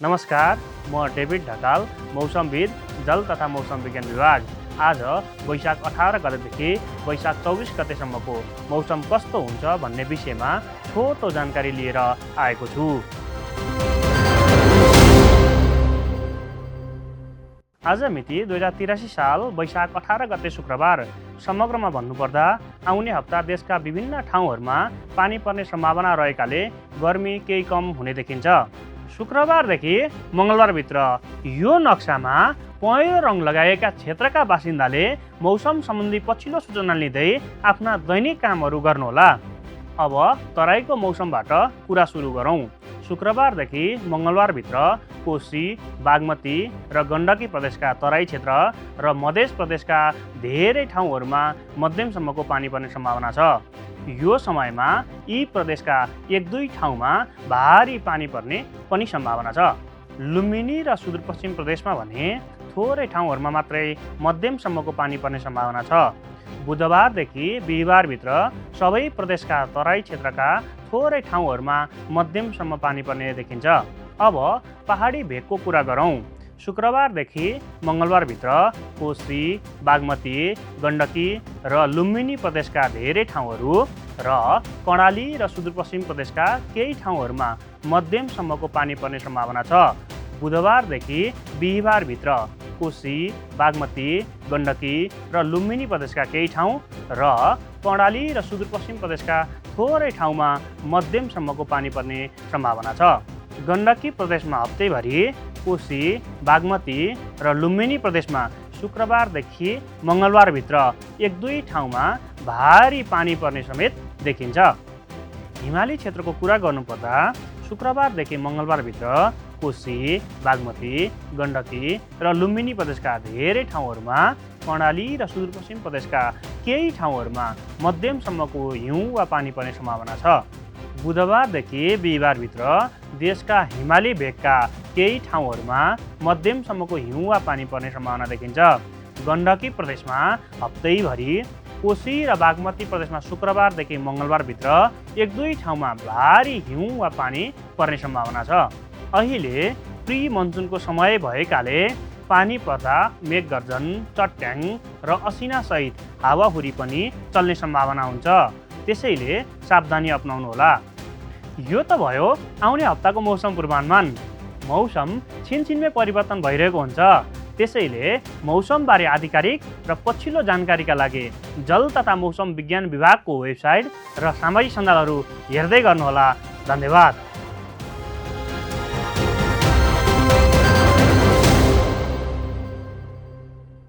नमस्कार, म डेभिड ढकाल, मौसमविद, जल तथा मौसम विज्ञान विभाग। आज वैशाख 18 गतेदेखि वैशाख 24 गतेसम्मको मौसम कस्तो हुन्छ भन्ने विषयमा छोटो जानकारी लिएर आएको छु। आज मिति 2083 साल वैशाख 18 गते शुक्रबार। समग्रमा भन्नुपर्दा आउने हप्ता देशका विभिन्न ठाउँहरूमा पानी पर्ने सम्भावना रहेकाले गर्मी केही कम हुने देखिन्छ। शुक्रबारदेखि मङ्गलबारभित्र यो नक्सामा पहेँलो रङ लगाएका क्षेत्रका बासिन्दाले मौसम सम्बन्धी पछिल्लो सूचना लिँदै आफ्ना दैनिक कामहरू गर्नुहोला। अब तराईको मौसमबाट कुरा सुरु गरौँ। शुक्रबारदेखि मङ्गलबारभित्र कोशी, बागमती र गण्डकी प्रदेशका तराई क्षेत्र र मध्य प्रदेशका धेरै ठाउँहरूमा मध्यमसम्मको पानी पर्ने सम्भावना छ। यो समयमा यी प्रदेशका 1-2 ठाउँमा भारी पानी पर्ने पनि सम्भावना छ। लुम्बिनी र सुदूरपश्चिम प्रदेशमा भने थोरै ठाउँहरूमा मात्रै मध्यमसम्मको पानी पर्ने सम्भावना छ। बुधबारदेखि बिहिबारभित्र सबै प्रदेशका तराई क्षेत्रका थोरै ठाउँहरूमा मध्यमसम्म पानी पर्ने देखिन्छ। अब पहाडी भेगको कुरा गरौँ। शुक्रबारदेखि मङ्गलबारभित्र कोशी, बागमती, गण्डकी र लुम्बिनी प्रदेशका धेरै ठाउँहरू र कर्णाली र सुदूरपश्चिम प्रदेशका केही ठाउँहरूमा मध्यमसम्मको पानी पर्ने सम्भावना छ। बुधबारदेखि बिहिबारभित्र कोशी, बागमती, गण्डकी र लुम्बिनी प्रदेशका केही ठाउँ र कर्णाली र सुदूरपश्चिम प्रदेशका थोरै ठाउँमा मध्यमसम्मको पानी पर्ने सम्भावना छ। गण्डकी प्रदेशमा हप्तैभरि, कोशी, बागमती र लुम्बिनी प्रदेशमा शुक्रबारदेखि मङ्गलबारभित्र 1-2 ठाउँमा भारी पानी पर्ने समेत देखिन्छ। हिमाली क्षेत्रको कुरा गर्नुपर्दा शुक्रबारदेखि मङ्गलबारभित्र कोशी, बागमती, गण्डकी र लुम्बिनी प्रदेशका धेरै ठाउँहरूमा, कर्णाली र सुदूरपश्चिम प्रदेशका केही ठाउँहरूमा मध्यमसम्मको हिउँ वा पानी पर्ने सम्भावना छ। बुधबारदेखि बिहिबारभित्र देशका हिमाली भेगका केही ठाउँहरूमा मध्यमसम्मको हिउँ वा पानी पर्ने सम्भावना देखिन्छ। गण्डकी प्रदेशमा हप्तैभरि, कोशी र बागमती प्रदेशमा शुक्रबारदेखि मङ्गलबारभित्र 1-2 ठाउँमा भारी हिउँ वा पानी पर्ने सम्भावना छ। अहिले प्री मनसुनको समय भएकाले पानी पर्दा मेघगर्जन, चट्याङ र असिनासहित हावाहुरी पनि चल्ने सम्भावना हुन्छ। त्यसैले सावधानी अपनाउनुहोला। यो त भयो आउने हप्ताको मौसम पूर्वानुमान। मौसम छिनछिनमै परिवर्तन भइरहेको हुन्छ। त्यसैले मौसमबारे आधिकारिक र पछिल्लो जानकारीका लागि जल तथा मौसम विज्ञान विभागको वेबसाइट र सामाजिक सञ्जालहरू हेर्दै गर्नुहोला। धन्यवाद।